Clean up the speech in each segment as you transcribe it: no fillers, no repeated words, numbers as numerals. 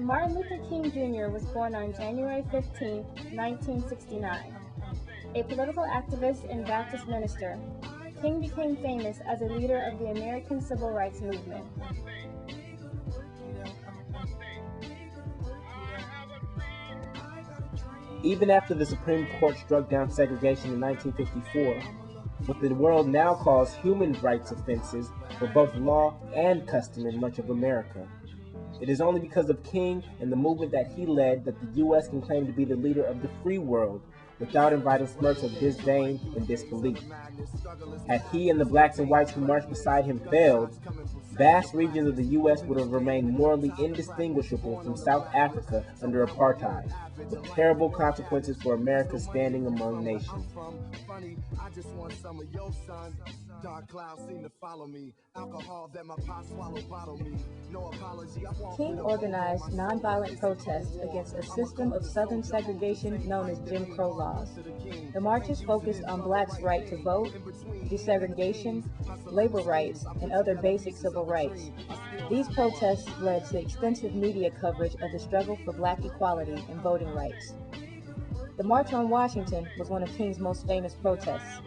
Martin Luther King Jr. was born on January 15, 1969. A political activist and Baptist minister, King became famous as a leader of the American Civil Rights Movement. Even after the Supreme Court struck down segregation in 1954, what the world now calls human rights offenses were both law and custom in much of America. It is only because of King and the movement that he led that the U.S. can claim to be the leader of the free world without inviting smirks of disdain and disbelief. Had he and the blacks and whites who marched beside him failed, vast regions of the U.S. would have remained morally indistinguishable from South Africa under apartheid, with terrible consequences for America's standing among nations. King organized nonviolent protests against a system of Southern segregation known as Jim Crow laws. The marches focused on blacks' right to vote, desegregation, labor rights, and other basic civil rights. These protests led to extensive media coverage of the struggle for black equality and voting rights. The March on Washington was one of King's most famous protests.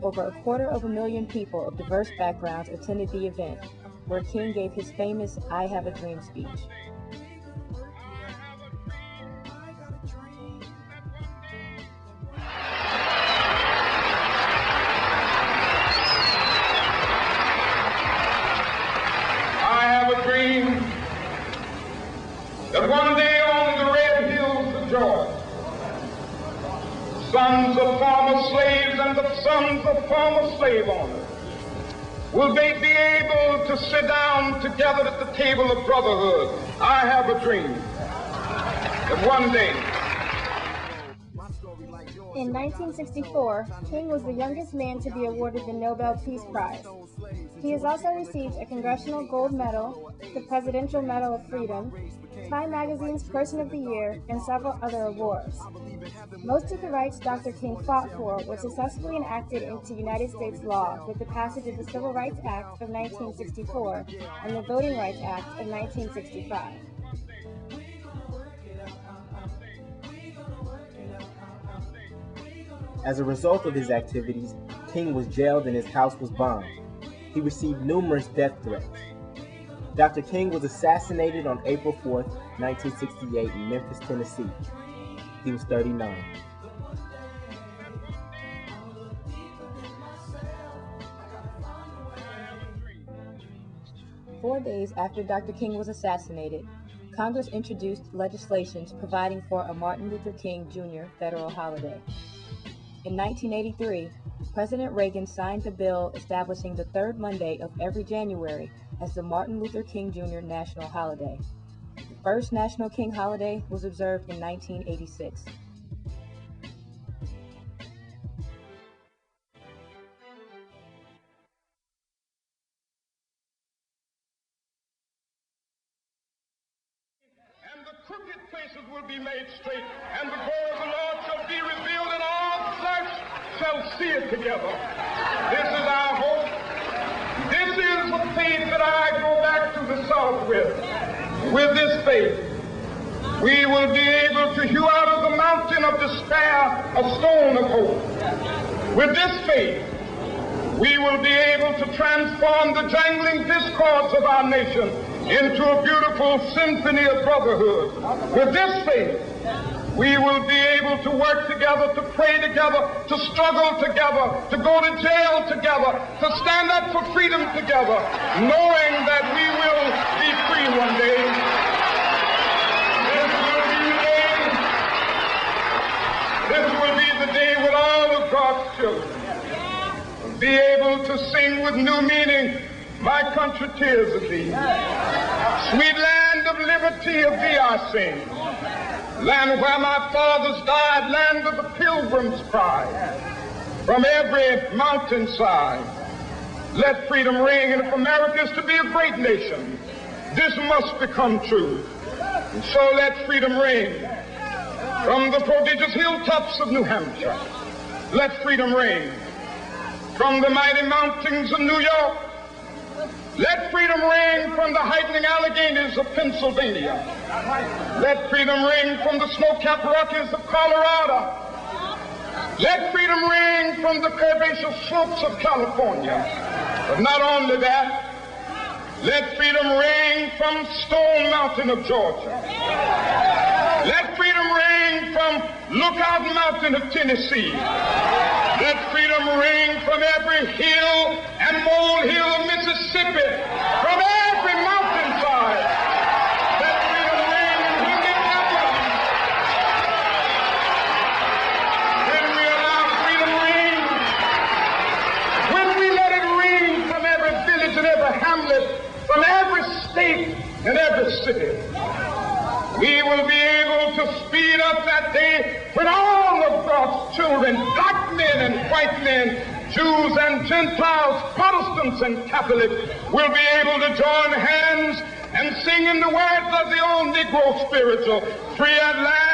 Over 250,000 people of diverse backgrounds attended the event, where King gave his famous "I Have a Dream" speech. I have a dream that one day on the red hills of Georgia, sons of former slaves and the sons of former slave owners will they be able to sit down together at the table of brotherhood. I have a dream that one day. In 1964, King was the youngest man to be awarded the Nobel Peace Prize. He has also received a Congressional Gold Medal, the Presidential Medal of Freedom, Time Magazine's Person of the Year, and several other awards. Most of the rights Dr. King fought for were successfully enacted into United States law with the passage of the Civil Rights Act of 1964 and the Voting Rights Act of 1965. As a result of his activities, King was jailed and his house was bombed. He received numerous death threats. Dr. King was assassinated on April 4, 1968 in Memphis, Tennessee. He was 39. Four days after Dr. King was assassinated, Congress introduced legislation providing for a Martin Luther King Jr. federal holiday. In 1983, President Reagan signed the bill establishing the third Monday of every January as the Martin Luther King Jr. national holiday. The first National King holiday was observed in 1986. And the crooked places will be made straight, and the glory of the Lord shall be revealed, and all flesh shall see it together. This is our hope. This is the faith that I go back to the South with. With this faith, we will be able to hew out of the mountain of despair a stone of hope. With this faith, we will be able to transform the jangling discords of our nation into a beautiful symphony of brotherhood. With this faith, we will be able to work together, to pray together, to struggle together, to go to jail together, to stand up for freedom together, knowing that we will be free one day. This will be the day when all of God's children will be able to sing with new meaning, "My country, tears of thee. Sweet land of liberty, of thee I sing. Land where my fathers died, land of the pilgrim's pride. From every mountainside, let freedom ring. And if America is to be a great nation, this must become true. And so let freedom ring. From the prodigious hilltops of New Hampshire, let freedom ring. From the mighty mountains of New York, let freedom ring. From the heightening Alleghanies of Pennsylvania, Let freedom ring from the snow-capped Rockies of Colorado. Let freedom ring from the curvaceous slopes of California. But not only that, let freedom ring from Stone Mountain of Georgia. Let freedom ring from Lookout Mountain of Tennessee. Let freedom ring from every hill and molehill of Mississippi, from every mountainside. Let freedom ring when it happens. When we allow freedom ring, when we let it ring from every village and every hamlet, from every state and every city, we will be able to speed up that day when all of God's children, black men and white men, Jews and Gentiles, Protestants and Catholics, will be able to join hands and sing in the words of the old Negro spiritual, free at last.